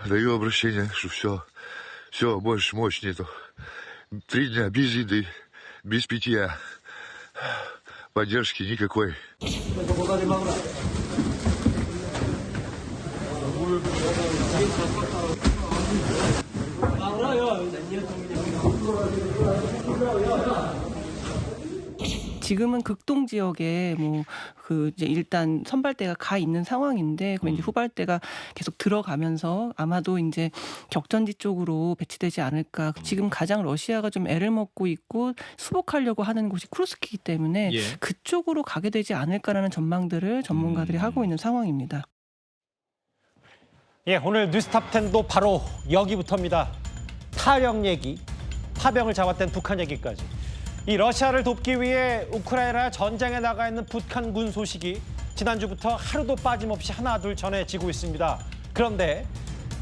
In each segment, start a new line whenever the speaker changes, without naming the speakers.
Даю обращение, что все, мощь нету. 3 дня без еды, без питья. Поддержки никакой.
지금은 극동 지역에 이제 일단 선발대가 가 있는 상황인데, 그럼 이제 후발대가 계속 들어가면서 아마도 이제 격전지 쪽으로 배치되지 않을까. 지금 가장 러시아가 좀 애를 먹고 있고 수복하려고 하는 곳이 쿠르스크이기 때문에 그쪽으로 가게 되지 않을까라는 전망들을 전문가들이 하고 있는 상황입니다.
예, 오늘 뉴스탑 10도 바로 여기부터입니다. 타령 얘기, 파병을 잡았던 북한 얘기까지. 이 러시아를 돕기 위해 우크라이나 전장에 나가 있는 북한군 소식이 지난주부터 하루도 빠짐없이 하나둘 전해지고 있습니다. 그런데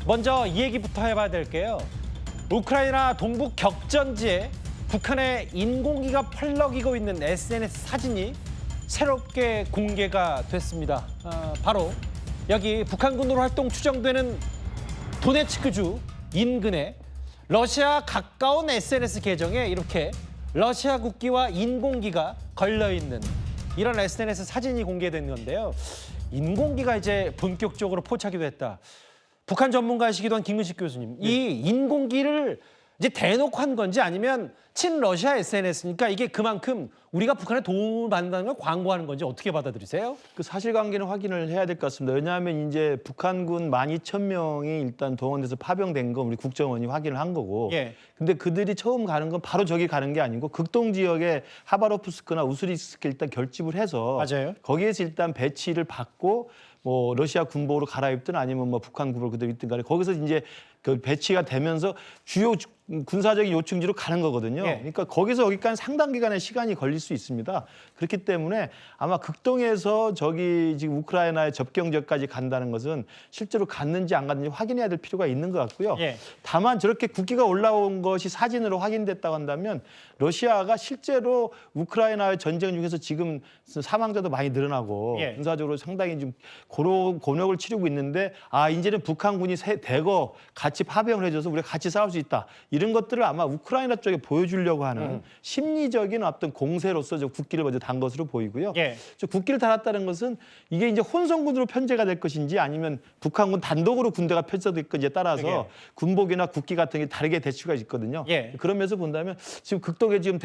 먼저 이 얘기부터 해봐야 될게요. 우크라이나 동부 격전지에 북한의 인공기가 펄럭이고 있는 SNS 사진이 새롭게 공개가 됐습니다. 바로 여기 북한군으로 활동 추정되는 도네츠크주 인근에 러시아 가까운 SNS 계정에 이렇게 러시아 국기와 인공기가 걸려있는 이런 SNS 사진이 공개된 건데요. 인공기가 이제 본격적으로 포착이 됐다. 북한 전문가이시기도 한 김근식 교수님, 이 인공기를 이제 대놓고 한 건지 아니면 친러시아 SNS니까 이게 그만큼 우리가 북한에 도움을 받는다는 걸 광고하는 건지 어떻게 받아들이세요?
그 사실관계는 확인을 해야 될 것 같습니다. 왜냐하면 이제 북한군 12,000명이 일단 동원돼서 파병된 건 우리 국정원이 확인을 한 거고. 근데 그들이 처음 가는 건 바로 저기 가는 게 아니고 극동 지역에 하바로프스크나 우스리스크 일단 결집을 해서 거기에서 일단 배치를 받고 뭐 러시아 군복으로 갈아입든 아니면 뭐 북한 군복으로 그대로 입든 간에 거기서 이제 그 배치가 되면서 주요 군사적인 요충지로 가는 거거든요. 그러니까 거기서 여기까지 상당 기간의 시간이 걸릴 수 있습니다. 그렇기 때문에 아마 극동에서 저기 지금 우크라이나의 접경지역까지 간다는 것은 실제로 갔는지 안 갔는지 확인해야 될 필요가 있는 것 같고요. 다만 저렇게 국기가 올라온 것이 사진으로 확인됐다고 한다면 러시아가 실제로 우크라이나의 전쟁 중에서 지금 사망자도 많이 늘어나고 군사적으로 상당히 좀 곤욕을 치르고 있는데 이제는 북한군이 대거 같이 파병을 해줘서 우리가 같이 싸울 수 있다. 이런 것들을 아마 우크라이나 쪽에 보여주려고 하는 심리적인 어떤 공세로서 저 국기를 먼저 단 것으로 보이고요. 저 국기를 달았다는 것은 이게 이제 혼성군으로 편제가 될 것인지 아니면 북한군 단독으로 군대가 편성될 건지에 따라서 군복이나 국기 같은 게 다르게 대치가 있거든요. 그런 면에서 본다면 지금 극동에 지금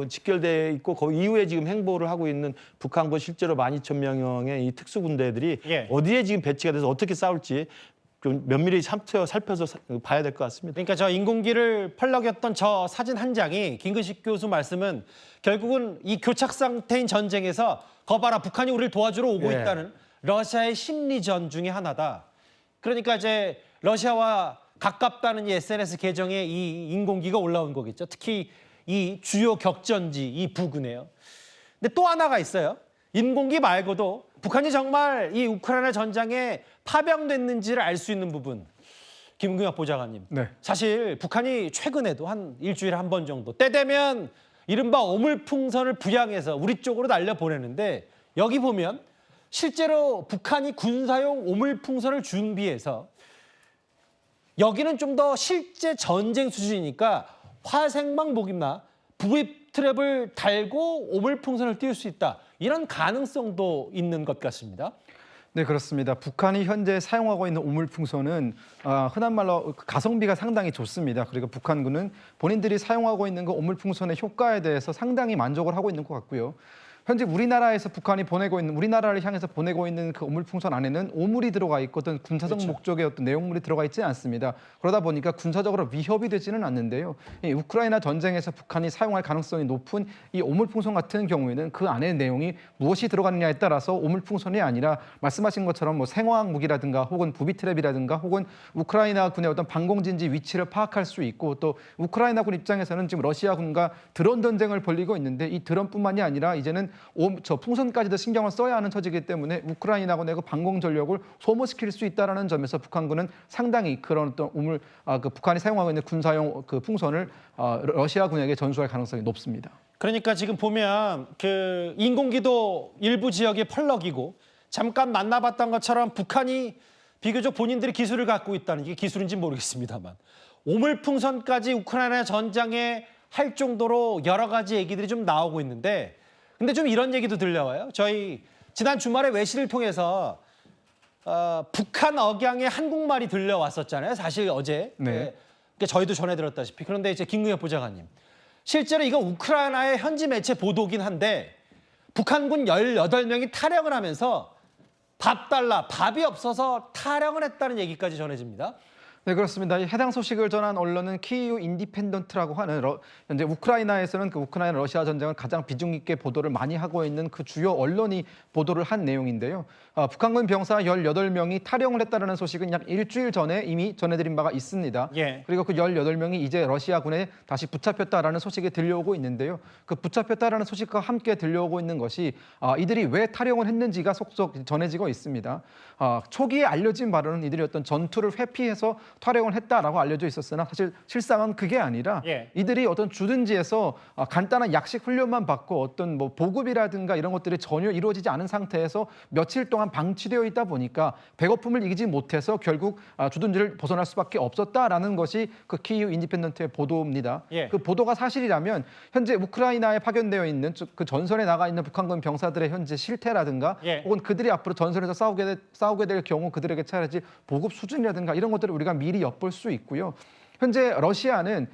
직결돼 있고 그 이후에 지금 행보를 하고 있는 북한군 실제로 12,000명의 이 특수군대들이 어디에 지금 배치가 돼서 어떻게 싸울지 좀 면밀히 살펴서 봐야 될 것 같습니다.
그러니까 저 인공기를 펄럭였던 저 사진 한 장이 김근식 교수 말씀은 결국은 이 교착 상태인 전쟁에서 거봐라 북한이 우리를 도와주러 오고 있다는 러시아의 심리전 중에 하나다. 그러니까 이제 러시아와 가깝다는 이 SNS 계정에 이 인공기가 올라온 거겠죠. 특히 이 주요 격전지 이 부근에요. 근데 또 하나가 있어요. 인공기 말고도 북한이 정말 이 우크라이나 전장에 파병됐는지를 알 수 있는 부분. 김금혁 보좌관님. 사실 북한이 최근에도 한 일주일에 한 번 정도 때 되면 이른바 오물풍선을 부양해서 우리 쪽으로 날려보내는데 여기 보면 실제로 북한이 군사용 오물풍선을 준비해서 여기는 좀 더 실제 전쟁 수준이니까 화생방 목임나 부입 트랩을 달고 오물풍선을 띄울 수 있다. 이런 가능성도 있는 것 같습니다.
네, 그렇습니다. 북한이 현재 사용하고 있는 오물풍선은 흔한 말로 가성비가 상당히 좋습니다. 그리고 북한군은 본인들이 사용하고 있는 그 오물풍선의 효과에 대해서 상당히 만족을 하고 있는 것 같고요. 현재 우리나라에서 북한이 우리나라를 향해서 보내고 있는 그 오물풍선 안에는 오물이 들어가 있거든 군사적 목적의 어떤 내용물이 들어가 있지 않습니다. 그러다 보니까 군사적으로 위협이 되지는 않는데요. 이 우크라이나 전쟁에서 북한이 사용할 가능성이 높은 이 오물풍선 같은 경우에는 그 안에 내용이 무엇이 들어가느냐에 따라서 오물풍선이 아니라 말씀하신 것처럼 뭐 생화학 무기라든가 혹은 부비트랩이라든가 혹은 우크라이나 군의 어떤 방공진지 위치를 파악할 수 있고 또 우크라이나 군 입장에서는 지금 러시아 군과 드론 전쟁을 벌이고 있는데 이 드론뿐만이 아니라 이제는 저 풍선까지도 신경을 써야 하는 처지이기 때문에 우크라이나군의 그 방공 전력을 소모시킬 수 있다는 점에서 북한군은 상당히 그런 어떤 그 북한이 사용하고 있는 군사용 그 풍선을 러시아군에게 전수할 가능성이 높습니다.
그러니까 지금 보면 그 인공기도 일부 지역에 펄럭이고 잠깐 만나봤던 것처럼 북한이 비교적 본인들이 기술을 갖고 있다는 게 기술인지 모르겠습니다만 오물풍선까지 우크라이나 전장에 할 정도로 여러 가지 얘기들이 좀 나오고 있는데 근데 좀 이런 얘기도 들려와요. 저희 지난 주말에 외신을 통해서 북한 억양의 한국말이 들려왔었잖아요. 사실 어제.
네.
그러니까 저희도 전해드렸다시피. 그런데 이제 김근엽 보좌관님. 실제로 이거 우크라이나의 현지 매체 보도긴 한데 북한군 18명이 탈영을 하면서 밥 달라, 밥이 없어서 탈영을 했다는 얘기까지 전해집니다.
네, 그렇습니다. 이 해당 소식을 전한 언론은 키이우 인디펜던트라고 하는 현재 우크라이나에서는 그 우크라이나 러시아 전쟁을 가장 비중 있게 보도를 많이 하고 있는 그 주요 언론이 보도를 한 내용인데요. 북한군 병사 18명이 탈영을 했다는 소식은 약 일주일 전에 이미 전해드린 바가 있습니다.
예.
그리고 그 18명이 이제 러시아군에 다시 붙잡혔다라는 소식이 들려오고 있는데요. 그 붙잡혔다라는 소식과 함께 들려오고 있는 것이 이들이 왜 탈영을 했는지가 속속 전해지고 있습니다. 초기에 알려진 바로는 이들이 어떤 전투를 회피해서 탈영을 했다라고 알려져 있었으나 사실 실상은 그게 아니라 이들이 어떤 주둔지에서 간단한 약식 훈련만 받고 어떤 뭐 보급이라든가 이런 것들이 전혀 이루어지지 않은 상태에서 며칠 동안 방치되어 있다 보니까 배고픔을 이기지 못해서 결국 주둔지를 벗어날 수밖에 없었다라는 것이 그 키이우 인디펜던트의 보도입니다. 그 보도가 사실이라면 현재 우크라이나에 파견되어 있는 그 전선에 나가 있는 북한군 병사들의 현재 실태라든가 혹은 그들이 앞으로 전선에서 싸우게 될 경우 그들에게 차려질 보급 수준이라든가 이런 것들을 우리가 미리 엿볼 수 있고요. 현재 러시아는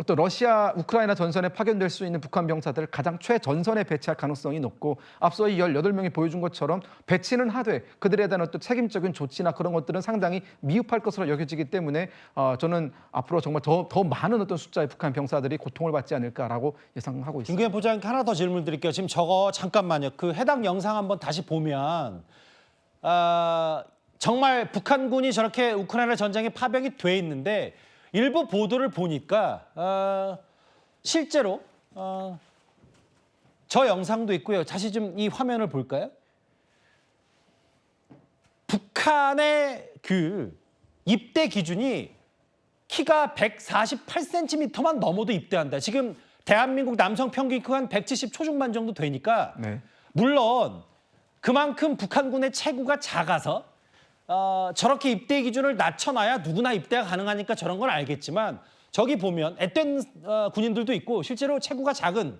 또 러시아 우크라이나 전선에 파견될 수 있는 북한 병사들을 가장 최전선에 배치할 가능성이 높고 앞서 이 18명이 보여준 것처럼 배치는 하되 그들에 대한 어떤 책임적인 조치나 그런 것들은 상당히 미흡할 것으로 여겨지기 때문에 저는 앞으로 정말 더 많은 어떤 숫자의 북한 병사들이 고통을 받지 않을까라고 예상하고 있습니다.
김근엽 보좌관께 하나 더 질문 드릴게요. 지금 저거 잠깐만요. 그 해당 영상 한번 다시 보면 정말 북한군이 저렇게 우크라이나 전장에 파병이 돼 있는데 일부 보도를 보니까 실제로 저 영상도 있고요. 다시 좀 이 화면을 볼까요? 북한의 그 입대 기준이 키가 148cm만 넘어도 입대한다. 지금 대한민국 남성 평균 키가 한 170 초중반 정도 되니까 물론 그만큼 북한군의 체구가 작아서 저렇게 입대 기준을 낮춰놔야 누구나 입대가 가능하니까 저런 걸 알겠지만 저기 보면 앳된 군인들도 있고 실제로 체구가 작은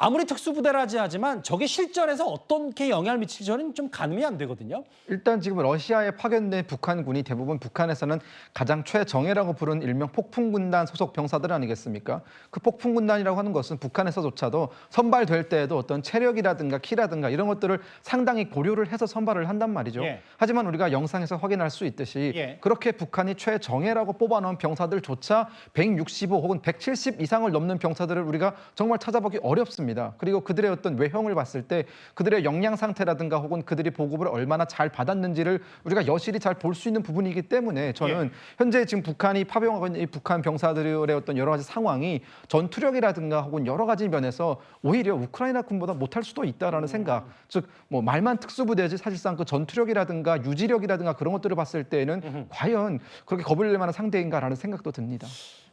아무리 특수부대라지 하지만 저게 실전에서 어떻게 영향을 미칠지 저는 좀 가늠이 안 되거든요.
일단 지금 러시아에 파견된 북한군이 대부분 북한에서는 가장 최정예라고 부르는 일명 폭풍군단 소속 병사들 아니겠습니까? 그 폭풍군단이라고 하는 것은 북한에서조차도 선발될 때에도 어떤 체력이라든가 키라든가 이런 것들을 상당히 고려를 해서 선발을 한단 말이죠. 하지만 우리가 영상에서 확인할 수 있듯이 그렇게 북한이 최정예라고 뽑아놓은 병사들조차 165 혹은 170 이상을 넘는 병사들을 우리가 정말 찾아보기 어렵습니다. 그리고 그들의 어떤 외형을 봤을 때 그들의 영양 상태라든가 혹은 그들이 보급을 얼마나 잘 받았는지를 우리가 여실히 잘 볼 수 있는 부분이기 때문에 저는 현재 지금 북한이 파병하고 있는 이 북한 병사들의 어떤 여러 가지 상황이 전투력이라든가 혹은 여러 가지 면에서 오히려 우크라이나 군보다 못할 수도 있다라는 생각. 즉 뭐 말만 특수부대지 사실상 그 전투력이라든가 유지력이라든가 그런 것들을 봤을 때는 과연 그렇게 겁을 낼 만한 상대인가라는 생각도 듭니다.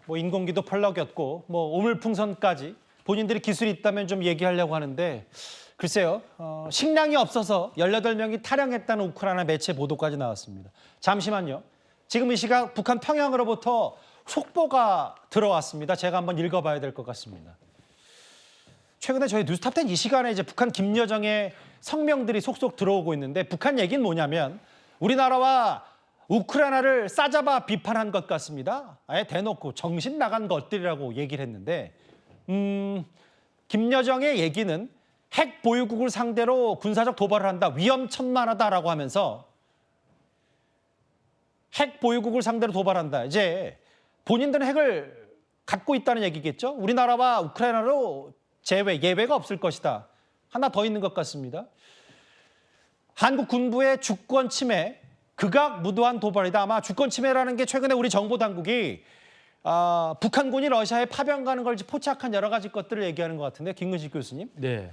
뭐 인공기도 펄럭였고 뭐 오물풍선까지 본인들이 기술이 있다면 좀 얘기하려고 하는데 글쎄요. 식량이 없어서 18명이 탈영했다는 우크라이나 매체 보도까지 나왔습니다. 잠시만요. 지금 이 시각 북한 평양으로부터 속보가 들어왔습니다. 제가 한번 읽어봐야 될 것 같습니다. 최근에 저희 뉴스탑10 이 시간에 이제 북한 김여정의 성명들이 속속 들어오고 있는데 북한 얘기는 뭐냐면 우리나라와 우크라이나를 싸잡아 비판한 것 같습니다. 아예 대놓고 정신 나간 것들이라고 얘기를 했는데 김여정의 얘기는 핵 보유국을 상대로 군사적 도발을 한다. 위험천만하다라고 하면서 핵 보유국을 상대로 도발한다. 이제 본인들은 핵을 갖고 있다는 얘기겠죠. 우리나라와 우크라이나로 예외가 없을 것이다. 하나 더 있는 것 같습니다. 한국 군부의 주권 침해, 극악무도한 도발이다. 아마 주권 침해라는 게 최근에 우리 정보 당국이 북한군이 러시아에 파병 가는 걸 포착한 여러 가지 것들을 얘기하는 것 같은데 김근식 교수님.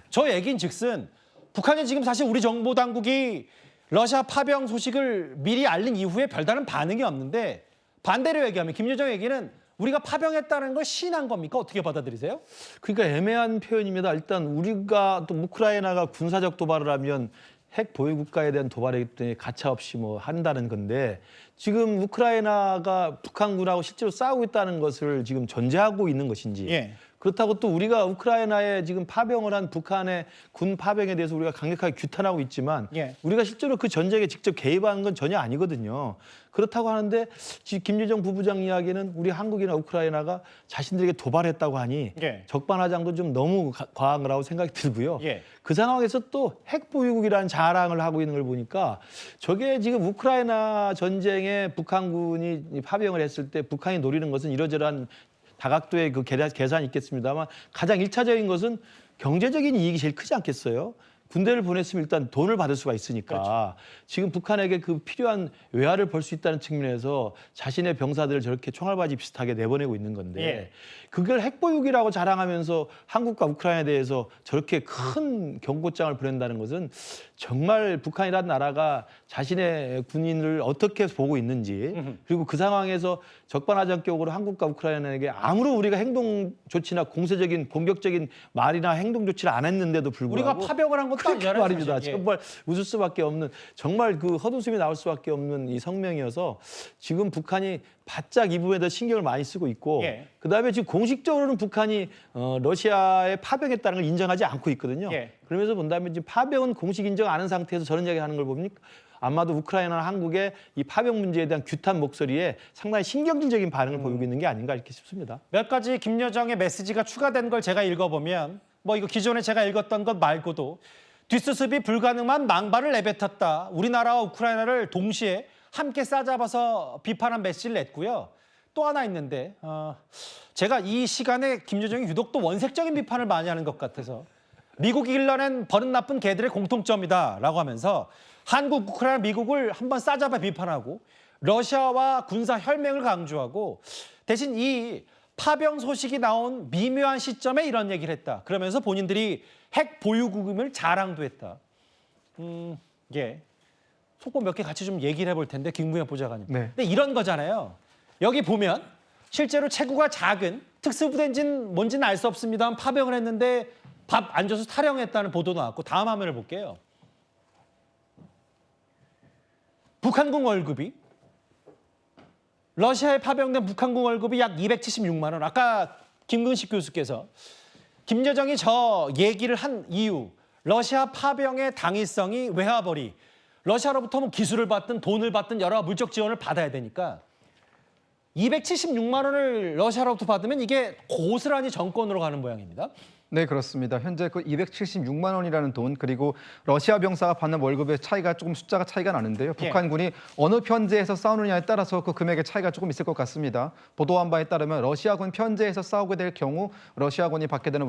저 얘기인 즉슨 북한이 지금 사실 우리 정보 당국이 러시아 파병 소식을 미리 알린 이후에 별다른 반응이 없는데 반대로 얘기하면 김여정 얘기는 우리가 파병했다는 걸 시인한 겁니까? 어떻게 받아들이세요?
그러니까 애매한 표현입니다. 일단 우리가 또 우크라이나가 군사적 도발을 하면 핵 보유 국가에 대한 도발이기 때문에 가차없이 뭐 한다는 건데 지금 우크라이나가 북한군하고 실제로 싸우고 있다는 것을 지금 전제하고 있는 것인지
예.
그렇다고 또 우리가 우크라이나에 지금 파병을 한 북한의 군 파병에 대해서 우리가 강력하게 규탄하고 있지만
예.
우리가 실제로 그 전쟁에 직접 개입하는 건 전혀 아니거든요. 그렇다고 하는데 지금 김여정 부부장 이야기는 우리 한국이나 우크라이나가 자신들에게 도발했다고 하니
예.
적반하장도 좀 너무 과한 거라고 생각이 들고요.
예.
그 상황에서 또 핵보유국이라는 자랑을 하고 있는 걸 보니까 저게 지금 우크라이나 전쟁에 북한군이 파병을 했을 때 북한이 노리는 것은 이러저러한 다각도의 그 계산이 있겠습니다만 가장 일차적인 것은 경제적인 이익이 제일 크지 않겠어요? 군대를 보냈으면 일단 돈을 받을 수가 있으니까
그렇죠.
지금 북한에게 그 필요한 외화를 벌 수 있다는 측면에서 자신의 병사들을 저렇게 총알바지 비슷하게 내보내고 있는 건데
예.
그걸 핵보유기라고 자랑하면서 한국과 우크라이나에 대해서 저렇게 큰 경고장을 보낸다는 것은 정말 북한이라는 나라가 자신의 군인을 어떻게 보고 있는지 그리고 그 상황에서 적반하장격으로 한국과 우크라이나에게 아무런 우리가 행동 조치나 공세적인 공격적인 말이나 행동 조치를 안 했는데도 불구하고
우리가 파병을 한 것도
그렇게
아니잖아요.
말입니다.
사실. 예.
정말 웃을 수밖에 없는 정말 그 헛웃음이 나올 수밖에 없는 이 성명이어서 지금 북한이 바짝 이 부분에 대해서 신경을 많이 쓰고 있고
예.
그다음에 지금 공식적으로는 북한이 러시아에 파병했다는 걸 인정하지 않고 있거든요.
예.
그러면서 본다면 지금 파병은 공식 인정 안 한 상태에서 저런 이야기 하는 걸 보니까 아마도 우크라이나나 한국의 이 파병 문제에 대한 규탄 목소리에 상당히 신경질적인 반응을 보이고 있는 게 아닌가 이렇게 싶습니다.
몇 가지 김여정의 메시지가 추가된 걸 제가 읽어보면 뭐 이거 기존에 제가 읽었던 것 말고도 뒷수습이 불가능한 망발을 내뱉었다. 우리나라와 우크라이나를 동시에 함께 싸잡아서 비판한 메시지를 냈고요. 또 하나 있는데 제가 이 시간에 김여정이 유독 또 원색적인 비판을 많이 하는 것 같아서 미국이 일러낸 버릇 나쁜 개들의 공통점이다라고 하면서 한국, 우크라이나, 미국을 한번 싸잡아 비판하고 러시아와 군사 혈맹을 강조하고 대신 이 파병 소식이 나온 미묘한 시점에 이런 얘기를 했다. 그러면서 본인들이 핵 보유국임을 자랑도 했다. 예. 속보 몇 개 같이 좀 얘기를 해볼 텐데 김부현 보좌관님.
네.
근데 이런 거잖아요. 여기 보면 실제로 체구가 작은 특수부대 엔진 뭔지는 알 수 없습니다만 파병을 했는데 밥 안 줘서 탈영했다는 보도 나왔고 다음 화면을 볼게요. 북한군 월급이 러시아에 파병된 북한군 월급이 약 276만 원. 아까 김근식 교수께서 김여정이 저 얘기를 한 이유, 러시아 파병의 당위성이 외화벌이 러시아로부터 뭐 기술을 받든 돈을 받든 여러 물적 지원을 받아야 되니까 276만 원을 러시아로부터 받으면 이게 고스란히 정권으로 가는 모양입니다.
네, 그렇습니다. 현재 그 276만 원이라는 돈 그리고 러시아 병사가 받는 월급의 차이가 조금 숫자가 차이가 나는데요. 북한군이 어느 편제에서 싸우느냐에 따라서 그 금액의 차이가 조금 있을 것 같습니다. 보도한 바에 따르면 러시아군 편제에서 싸우게 될 경우 러시아군이 받게 되는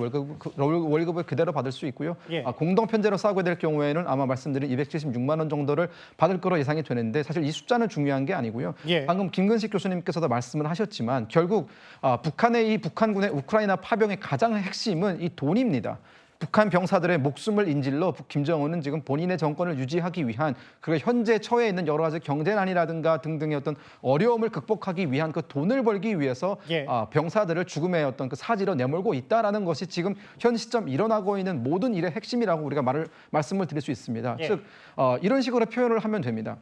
월급을 그대로 받을 수 있고요. 공동 편제로 싸우게 될 경우에는 아마 말씀드린 276만 원 정도를 받을 거로 예상이 되는데 사실 이 숫자는 중요한 게 아니고요. 방금 김근식 교수님께서도 말씀을 하셨지만 결국 북한의 이 북한군의 우크라이나 파병의 가장 핵심은 이 돈입니다. 북한 병사들의 목숨을 인질로 김정은은 지금 본인의 정권을 유지하기 위한 그리고 현재 처해 있는 여러 가지 경제난이라든가 등등의 어떤 어려움을 극복하기 위한 그 돈을 벌기 위해서 병사들을 죽음의 어떤 그 사지로 내몰고 있다라는 것이 지금 현 시점 일어나고 있는 모든 일의 핵심이라고 우리가 말씀을 드릴 수 있습니다. 즉 이런 식으로 표현을 하면 됩니다.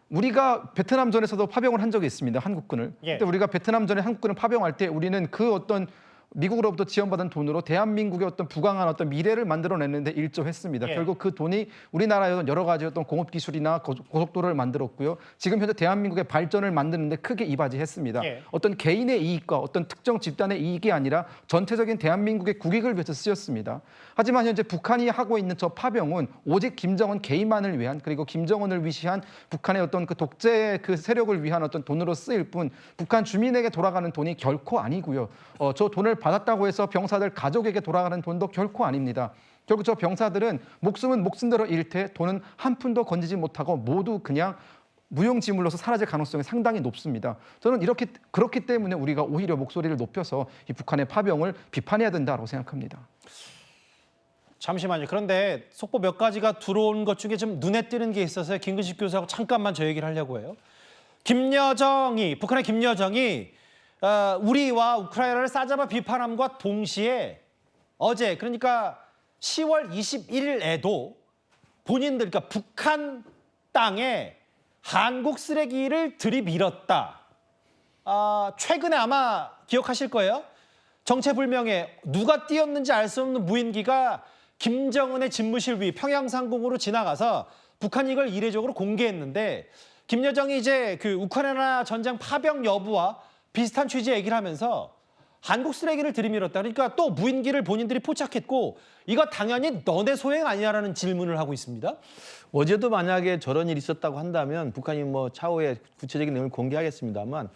우리가 베트남전에서도 파병을 한 적이 있습니다. 한국군을. 그때 우리가 베트남전에 한국군을 파병할 때 우리는 그 어떤 미국으로부터 지원받은 돈으로 대한민국의 어떤 부강한 어떤 미래를 만들어냈는데 일조했습니다. 결국 그 돈이 우리나라의 여러 가지 어떤 공업 기술이나 고속도로를 만들었고요. 지금 현재 대한민국의 발전을 만드는데 크게 이바지했습니다. 어떤 개인의 이익과 어떤 특정 집단의 이익이 아니라 전체적인 대한민국의 국익을 위해서 쓰였습니다. 하지만 현재 북한이 하고 있는 저 파병은 오직 김정은 개인만을 위한 그리고 김정은을 위시한 북한의 어떤 그 독재 그 세력을 위한 어떤 돈으로 쓰일 뿐 북한 주민에게 돌아가는 돈이 결코 아니고요. 저 돈을 받았다고 해서 병사들 가족에게 돌아가는 돈도 결코 아닙니다. 결국 저 병사들은 목숨은 목숨대로 잃되 돈은 한 푼도 건지지 못하고 모두 그냥 무용지물로서 사라질 가능성이 상당히 높습니다. 저는 그렇기 때문에 우리가 오히려 목소리를 높여서 이 북한의 파병을 비판해야 된다고 생각합니다.
잠시만요. 그런데 속보 몇 가지가 들어온 것 중에 좀 눈에 띄는 게 있어서 김근식 교수하고 잠깐만 저 얘기를 하려고 해요. 북한의 김여정이 우리와 우크라이나를 싸잡아 비판함과 동시에 어제 그러니까 10월 21일에도 본인들, 그러니까 북한 땅에 한국 쓰레기를 들이밀었다. 최근에 아마 기억하실 거예요. 정체불명의 누가 띄었는지 알 수 없는 무인기가 김정은의 집무실 위 평양상공으로 지나가서 북한이 이걸 이례적으로 공개했는데 김여정이 이제 그 우크라이나 전쟁 파병 여부와 비슷한 취지의 얘기를 하면서 한국 쓰레기를 들이밀었다. 그러니까 또 무인기를 본인들이 포착했고 이거 당연히 너네 소행 아니냐라는 질문을 하고 있습니다.
어제도 만약에 저런 일이 있었다고 한다면 북한이 뭐 차후에 구체적인 내용을 공개하겠습니다만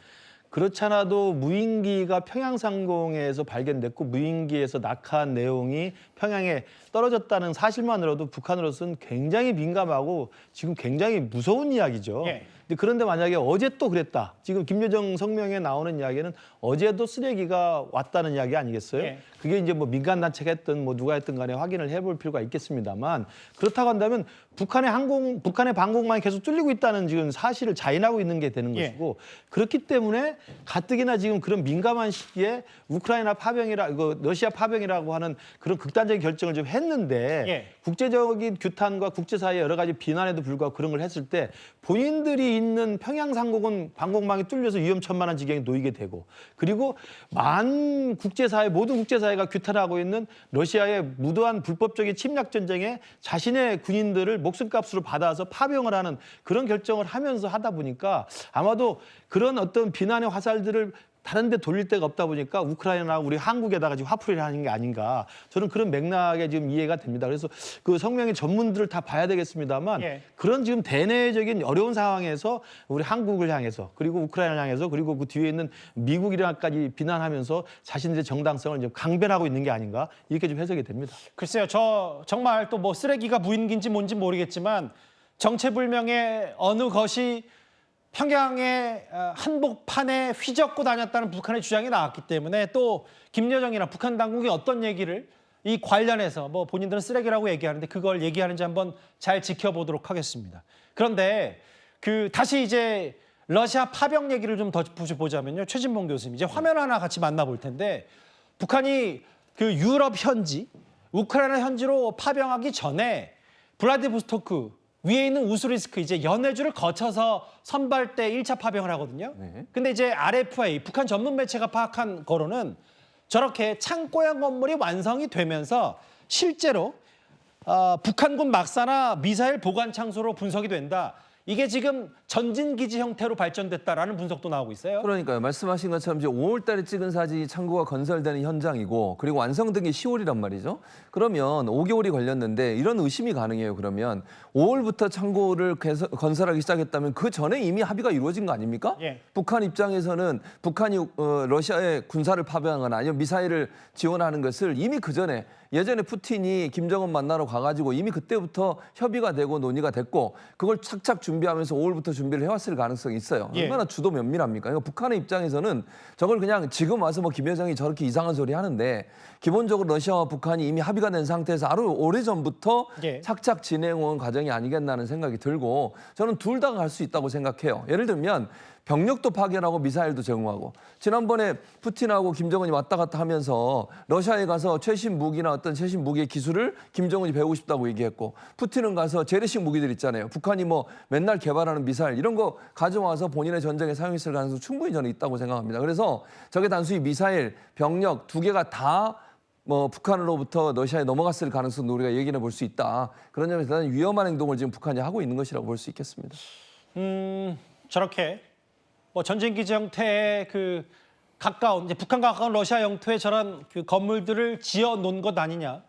그렇지 않아도 무인기가 평양상공에서 발견됐고 무인기에서 낙하한 내용이 평양에 떨어졌다는 사실만으로도 북한으로서는 굉장히 민감하고 지금 굉장히 무서운 이야기죠.
예.
그런데 만약에 어제 또 그랬다. 지금 김여정 성명에 나오는 이야기는 어제도 쓰레기가 왔다는 이야기 아니겠어요?
예.
그게 이제 뭐 민간단체가 했든 뭐 누가 했든 간에 확인을 해볼 필요가 있겠습니다만 그렇다고 한다면 북한의 방공망이 계속 뚫리고 있다는 지금 사실을 자인하고 있는 게 되는 것이고 그렇기 때문에 가뜩이나 지금 그런 민감한 시기에 우크라이나 러시아 파병이라고 하는 그런 극단적인 결정을 좀 했는데 국제적인 규탄과 국제사회의 여러 가지 비난에도 불구하고 그런 걸 했을 때 본인들이 있는 평양상공은 방공망이 뚫려서 위험천만한 지경에 놓이게 되고 그리고 모든 국제사회가 규탄하고 있는 러시아의 무도한 불법적인 침략 전쟁에 자신의 군인들을 목숨값으로 받아서 파병을 하는 그런 결정을 하면서 하다 보니까 아마도 그런 어떤 비난의 화살들을 다른 데 돌릴 데가 없다 보니까 우크라이나 우리 한국에다가 지금 화풀이를 하는 게 아닌가. 저는 그런 맥락에 지금 이해가 됩니다. 그래서 그 성명의 전문들을 다 봐야 되겠습니다만 그런 지금 대내적인 어려운 상황에서 우리 한국을 향해서 그리고 우크라이나를 향해서 그리고 그 뒤에 있는 미국이랑까지 비난하면서 자신들의 정당성을 이제 강변하고 있는 게 아닌가. 이렇게 좀 해석이 됩니다.
글쎄요. 저 정말 또 뭐 쓰레기가 무인기인지 뭔지 모르겠지만 정체불명의 어느 것이 평양의 한복판에 휘젓고 다녔다는 북한의 주장이 나왔기 때문에 또 김여정이나 북한 당국이 어떤 얘기를 이 관련해서 뭐 본인들은 쓰레기라고 얘기하는데 그걸 얘기하는지 한번 잘 지켜보도록 하겠습니다. 그런데 다시 이제 러시아 파병 얘기를 좀 더 보자면요. 최진봉 교수님 이제 화면 하나 같이 만나볼 텐데 북한이 그 유럽 현지, 우크라이나 현지로 파병하기 전에 블라디보스토크 위에 있는 우스리스크 이제 연해주를 거쳐서 선발대 1차 파병을 하거든요. 근데 이제 RFA 북한 전문 매체가 파악한 거로는 저렇게 창고형 건물이 완성이 되면서 실제로 북한군 막사나 미사일 보관 장소로 분석이 된다. 이게 지금 전진기지 형태로 발전됐다라는 분석도 나오고 있어요.
그러니까요. 말씀하신 것처럼 이제 5월 달에 찍은 사진이 창고가 건설되는 현장이고 그리고 완성된 게 10월이란 말이죠. 그러면 5개월이 걸렸는데 이런 의심이 가능해요. 그러면 5월부터 창고를 건설하기 시작했다면 그 전에 이미 합의가 이루어진 거 아닙니까? 북한 입장에서는 북한이 러시아의 군사를 파병하거나 아니면 미사일을 지원하는 것을 이미 그 전에 예전에 푸틴이 김정은 만나러 가가지고 이미 그때부터 협의가 되고 논의가 됐고 그걸 착착 준비하면서 5월부터 준비를 해왔을 가능성이 있어요. 얼마나 주도 면밀합니까? 그러니까 북한의 입장에서는 저걸 그냥 지금 와서 뭐 김여정이 저렇게 이상한 소리 하는데 기본적으로 러시아와 북한이 이미 합의가 된 상태에서 아주 오래전부터 착착 진행온 과정이 아니겠나는 생각이 들고 저는 둘 다 갈 수 있다고 생각해요. 예를 들면 병력도 파견하고 미사일도 제공하고 지난번에 푸틴하고 김정은이 왔다 갔다 하면서 러시아에 가서 최신 무기나 어떤 최신 무기의 기술을 김정은이 배우고 싶다고 얘기했고 푸틴은 가서 재래식 무기들 있잖아요. 북한이 뭐 맨날 개발하는 미사일 이런 거 가져와서 본인의 전쟁에 사용했을 가능성이 충분히 저는 있다고 생각합니다. 그래서 저게 단순히 미사일, 병력 두 개가 다 뭐 북한으로부터 러시아에 넘어갔을 가능성도 우리가 얘기해 볼 수 있다. 그런 점에서 대단히 위험한 행동을 지금 북한이 하고 있는 것이라고 볼 수 있겠습니다.
저렇게 뭐 전진기지 형태의 가까운 이제 북한과 가까운 러시아 영토에 저런 그 건물들을 지어 놓은 것 아니냐.